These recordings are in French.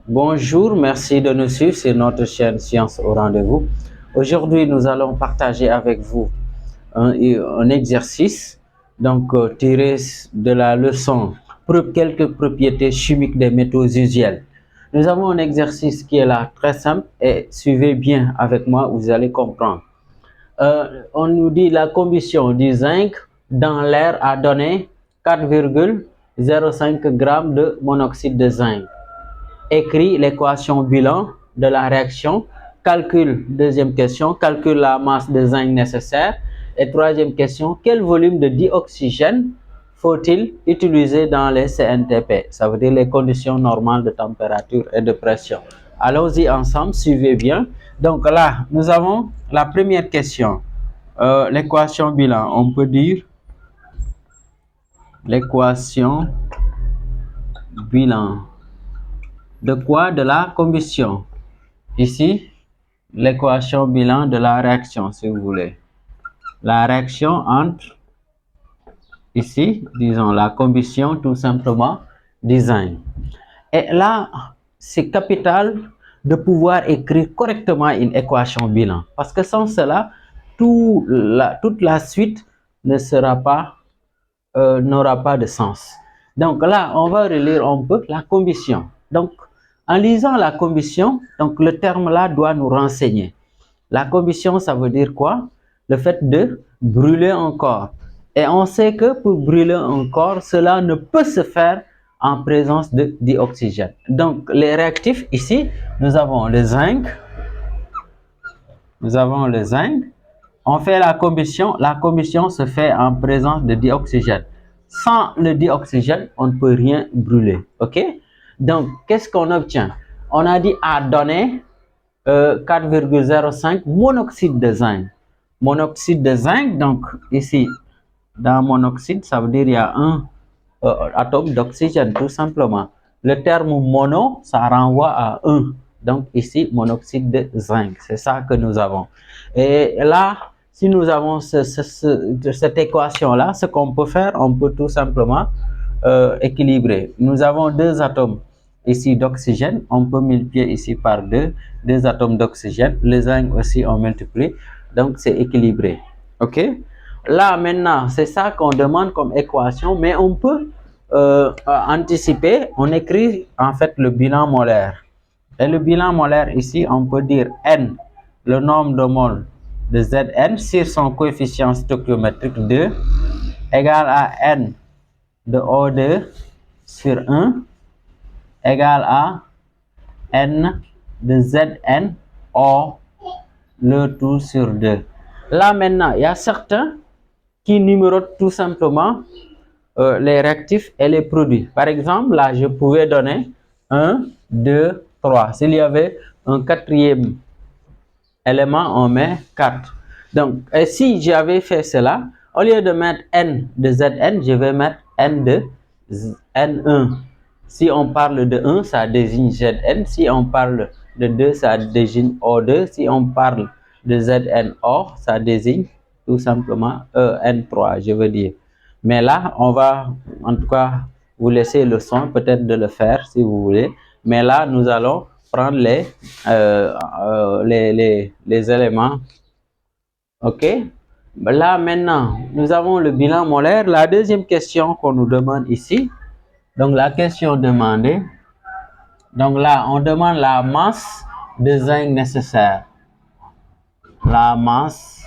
Bonjour, merci de nous suivre sur notre chaîne Science au rendez-vous. Aujourd'hui, nous allons partager avec vous un exercice tiré de la leçon quelques propriétés chimiques des métaux usuels. Nous avons un exercice qui est là très simple et suivez bien avec moi, vous allez comprendre. On nous dit la combustion du zinc dans l'air a donné 4,05 g de monoxyde de zinc. Écrit l'équation bilan de la réaction, deuxième question, calcule la masse de zinc nécessaire. Et troisième question, quel volume de dioxygène faut-il utiliser dans les CNTP? Ça veut dire les conditions normales de température et de pression. Allons-y ensemble, suivez bien. Donc là, nous avons la première question. L'équation bilan, on peut dire l'équation bilan. De quoi? De la combustion. Ici, l'équation bilan de la réaction, si vous voulez. La réaction entre, ici, disons la combustion tout simplement du zinc. Et là, c'est capital de pouvoir écrire correctement une équation bilan. Parce que sans cela, toute la suite ne sera pas, n'aura pas de sens. Donc là, on va relire un peu la combustion. Donc, en lisant la combustion, donc le terme là doit nous renseigner. La combustion, ça veut dire quoi? Le fait de brûler un corps. Et on sait que pour brûler un corps, cela ne peut se faire en présence de dioxygène. Donc, les réactifs, ici, nous avons le zinc. Nous avons le zinc. On fait la combustion. La combustion se fait en présence de dioxygène. Sans le dioxygène, on ne peut rien brûler. OK? Donc, qu'est-ce qu'on obtient? On a dit à donner 4,05 monoxyde de zinc. Monoxyde de zinc, donc ici, dans monoxyde, ça veut dire il y a un atome d'oxygène, tout simplement. Le terme mono, ça renvoie à un. Donc ici, monoxyde de zinc, c'est ça que nous avons. Et là, si nous avons cette équation-là, ce qu'on peut faire, on peut tout simplement équilibrer. Nous avons deux atomes ici d'oxygène, on peut multiplier ici par deux atomes d'oxygène. Le zinc aussi, on multiplie, donc c'est équilibré. OK? Là, maintenant, c'est ça qu'on demande comme équation, mais on peut anticiper, on écrit en fait le bilan molaire. Et le bilan molaire ici, on peut dire N, le nombre de moles de Zn sur son coefficient stoichiométrique 2, égale à N de O2 sur 1, égale à N de Zn O, le tout sur 2. Là maintenant, il y a certains qui numérotent tout simplement les réactifs et les produits. Par exemple, là, je pouvais donner 1, 2, 3. S'il y avait un quatrième élément, on met 4. Donc, si j'avais fait cela, au lieu de mettre N de Zn, je vais mettre N de N1. Si on parle de 1, ça désigne Zn. Si on parle de 2, ça désigne O2. Si on parle de ZnO, ça désigne tout simplement N3, je veux dire. Mais là, on va en tout cas vous laisser le soin peut-être de le faire si vous voulez. Mais là, nous allons prendre les éléments. OK? Là, maintenant, nous avons le bilan molaire. La deuxième question qu'on nous demande ici, donc la question demandée, donc là, on demande la masse de zinc nécessaire. La masse.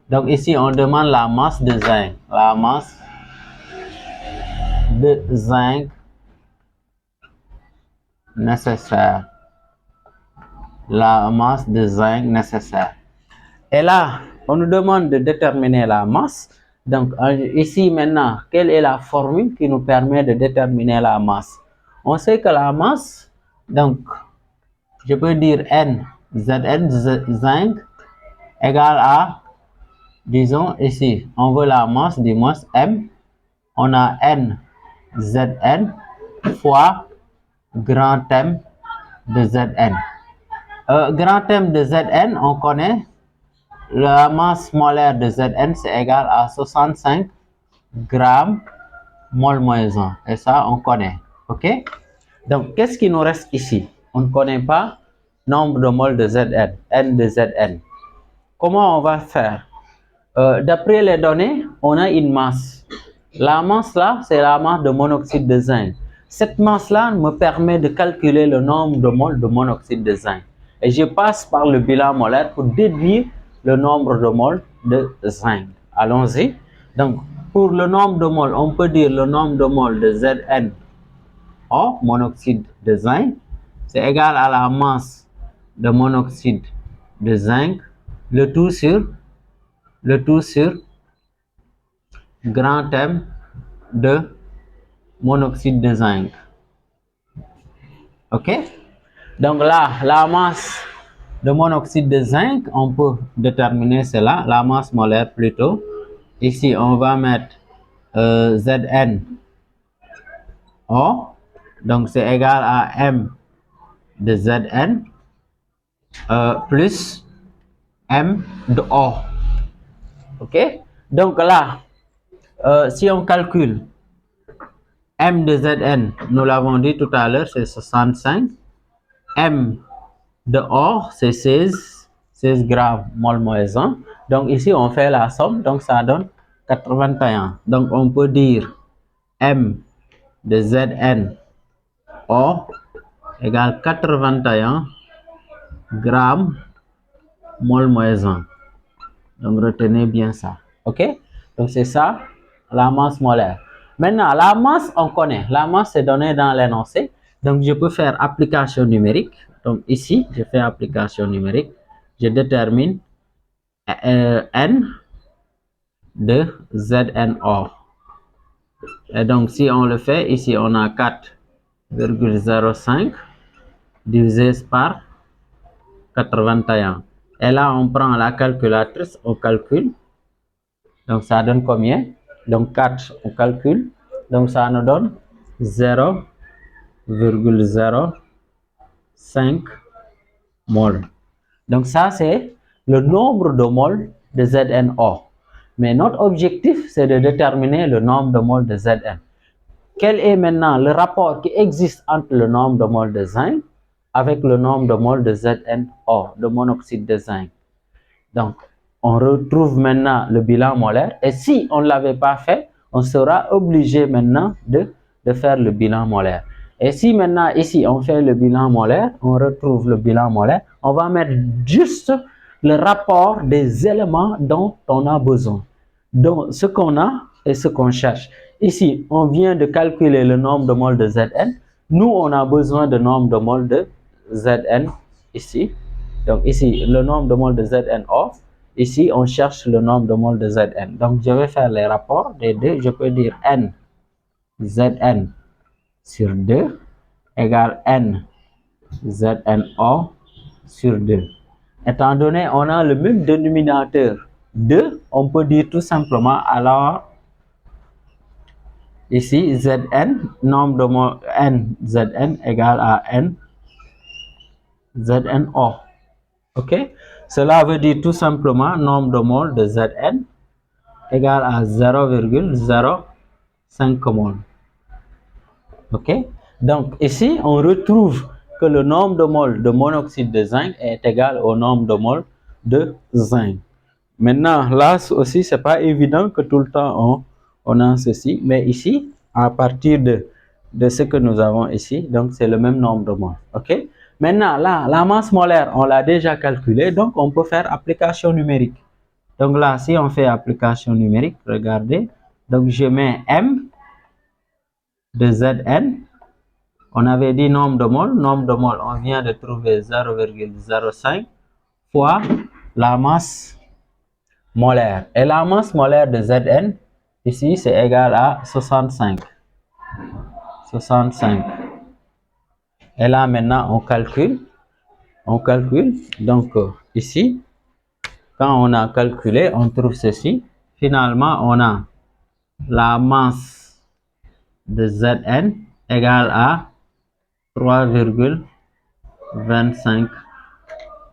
Donc ici, on demande la masse de zinc. La masse de zinc nécessaire. La masse de zinc nécessaire. Et là, on nous demande de déterminer la masse. Donc ici maintenant, quelle est la formule qui nous permet de déterminer la masse? On sait que la masse, donc je peux dire N, Zn, zinc, égale à, disons ici, on veut la masse du moins M, on a N, Zn, fois grand M de Zn. Grand M de Zn, on connaît, la masse molaire de Zn, c'est égal à 65 grammes mol moins 1. Et ça, on connaît. OK? Donc, qu'est-ce qui nous reste ici? On ne connaît pas nombre de moles de Zn, n de Zn. Comment on va faire? D'après les données, on a une masse. La masse là, c'est la masse de monoxyde de zinc. Cette masse-là me permet de calculer le nombre de moles de monoxyde de zinc. Et je passe par le bilan molaire pour déduire le nombre de moles de zinc. Allons-y. Donc, pour le nombre de moles, on peut dire le nombre de moles de Zn O, monoxyde de zinc, c'est égal à la masse de monoxyde de zinc, le tout sur grand M de monoxyde de zinc. OK? Donc là, la masse de monoxyde de zinc, on peut déterminer cela, la masse molaire plutôt. Ici, on va mettre Zn O, donc c'est égal à M de Zn plus M de O. OK? Donc là, si on calcule M de Zn, nous l'avons dit tout à l'heure, c'est 65. M de O, c'est 16 grammes mol moins 1. Donc ici, on fait la somme, donc ça donne 81. Donc on peut dire M de Zn O égale 81 grammes mol moins 1. Donc retenez bien ça. OK? Donc c'est ça, la masse molaire. Maintenant, la masse, on connaît. La masse est donnée dans l'énoncé. Donc je peux faire application numérique. Donc ici, je fais application numérique. Je détermine N de ZNO. Et donc si on le fait, ici on a 4,05 divisé par 81. Et là, on prend la calculatrice, on calcule. Donc ça donne combien? Donc 4, on calcule. Donc ça nous donne 0,05 mol. Donc ça, c'est le nombre de moles de ZNO. Mais notre objectif, c'est de déterminer le nombre de moles de Zn. Quel est maintenant le rapport qui existe entre le nombre de moles de zinc avec le nombre de moles de ZNO, de monoxyde de zinc? Donc, on retrouve maintenant le bilan molaire. Et si on ne l'avait pas fait, on sera obligé maintenant de faire le bilan molaire. Et si maintenant, ici, on fait le bilan molaire, on retrouve le bilan molaire, on va mettre juste le rapport des éléments dont on a besoin. Donc, ce qu'on a et ce qu'on cherche. Ici, on vient de calculer le nombre de moles de Zn. Nous, on a besoin de nombre de moles de Zn ici. Donc ici, le nombre de moles de ZNO. Ici, on cherche le nombre de moles de Zn. Donc, je vais faire les rapports des deux. Je peux dire N Zn sur 2 égale N ZNO sur 2. Étant donné on a le même dénominateur 2, on peut dire tout simplement alors ici Zn, nombre de moles N Zn égale à N ZNO. OK? Cela veut dire tout simplement nombre de moles de Zn égale à 0,05 mol. OK? Donc ici, on retrouve que le nombre de moles de monoxyde de zinc est égal au nombre de moles de zinc. Maintenant, là aussi, c'est pas évident que tout le temps on a ceci, mais ici, à partir de ce que nous avons ici, donc c'est le même nombre de moles. OK? Maintenant, là, la masse molaire, on l'a déjà calculée, donc on peut faire application numérique. Donc là, si on fait application numérique, regardez, donc je mets M de Zn. On avait dit nombre de moles, on vient de trouver 0,05 fois la masse molaire. Et la masse molaire de Zn, ici, c'est égal à 65. 65. Et là, maintenant, on calcule. Donc, ici, quand on a calculé, on trouve ceci. Finalement, on a la masse de Zn égale à 3,25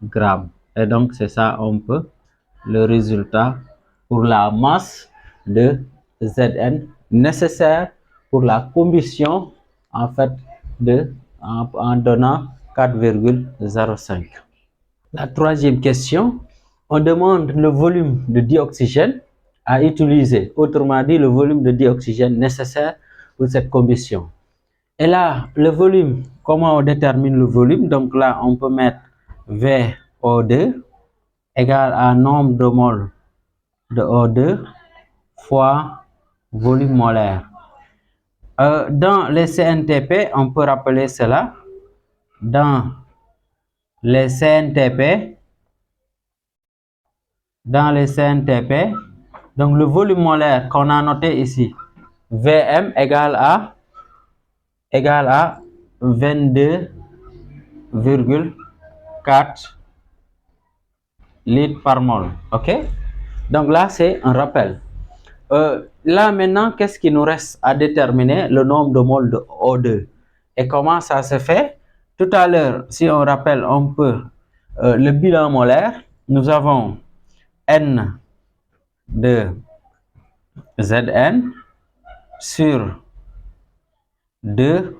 grammes. Et donc, c'est ça, on peut, le résultat pour la masse de Zn nécessaire pour la combustion en fait en donnant 4,05. La troisième question, on demande le volume de dioxygène à utiliser, autrement dit le volume de dioxygène nécessaire pour cette combustion. Et là, le volume, comment on détermine le volume? Donc là, on peut mettre VO2 égale à nombre de moles de O2 fois volume molaire. Dans les CNTP, on peut rappeler cela. Dans les CNTP, donc le volume molaire qu'on a noté ici, Vm égale à 22,4 litres par mol. Ok? Donc là, c'est un rappel. Là, maintenant, qu'est-ce qui nous reste à déterminer? Le nombre de moles de O2. Et comment ça se fait? Tout à l'heure, si on rappelle un peu le bilan molaire, nous avons N de Zn sur 2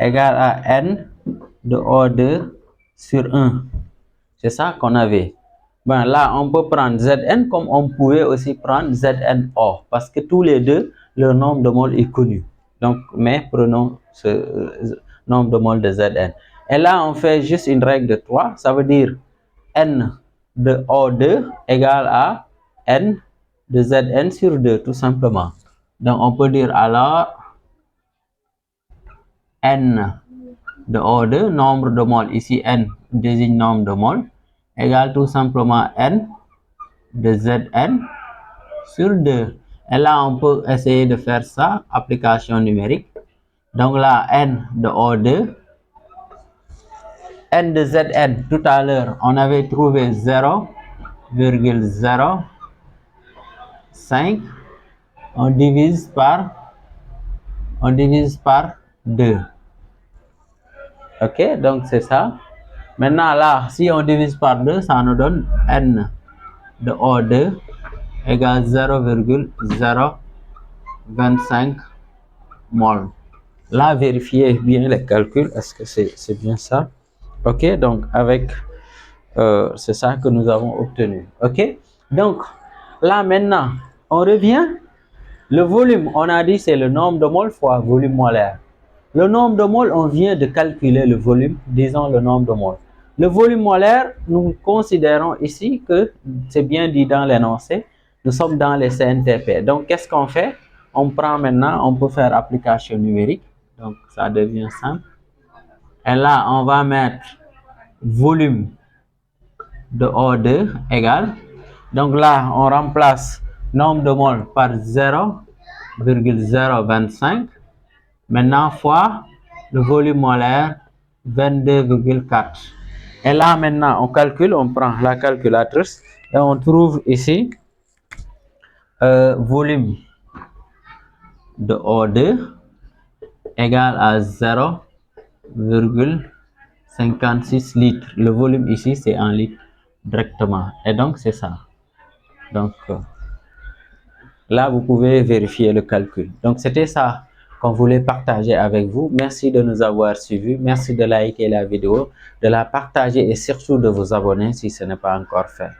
égale à N de O2 sur 1. C'est ça qu'on avait. Ben là, on peut prendre Zn comme on pouvait aussi prendre Zno, parce que tous les deux, leur nombre de moles est connu. Donc, mais prenons ce nombre de moles de Zn. Et là, on fait juste une règle de 3. Ça veut dire N de O2 égale à N de Zn sur 2, tout simplement. Donc, on peut dire alors N de O2, nombre de moles, ici N désigne nombre de moles, égale tout simplement N de Zn sur 2. Et là, on peut essayer de faire ça, application numérique. Donc là, N de O2, N de Zn, tout à l'heure, on avait trouvé 0,05. On divise par 2. Ok, donc c'est ça. Maintenant là, si on divise par 2, ça nous donne N de O2 égale 0,025 mol. Là, vérifiez bien les calculs. Est-ce que c'est bien ça? Ok, donc avec c'est ça que nous avons obtenu. Ok, donc là maintenant, on revient. Le volume, on a dit c'est le nombre de moles fois volume molaire. Le nombre de moles, on vient de calculer le volume, disons le nombre de moles. Le volume molaire, nous considérons ici que c'est bien dit dans l'énoncé, nous sommes dans les CNTP. Donc, qu'est-ce qu'on fait? On prend maintenant, on peut faire application numérique. Donc, ça devient simple. Et là, on va mettre volume de O2 égale. Donc là, on remplace nombre de moles par 0,025. Maintenant, fois le volume molaire, 22,4. Et là, maintenant, on calcule, on prend la calculatrice et on trouve ici volume de O2 égale à 0,56 litres. Le volume ici, c'est en litres directement. Et donc, c'est ça. Donc, là, vous pouvez vérifier le calcul. Donc, c'était ça qu'on voulait partager avec vous. Merci de nous avoir suivis. Merci de liker la vidéo, de la partager et surtout de vous abonner si ce n'est pas encore fait.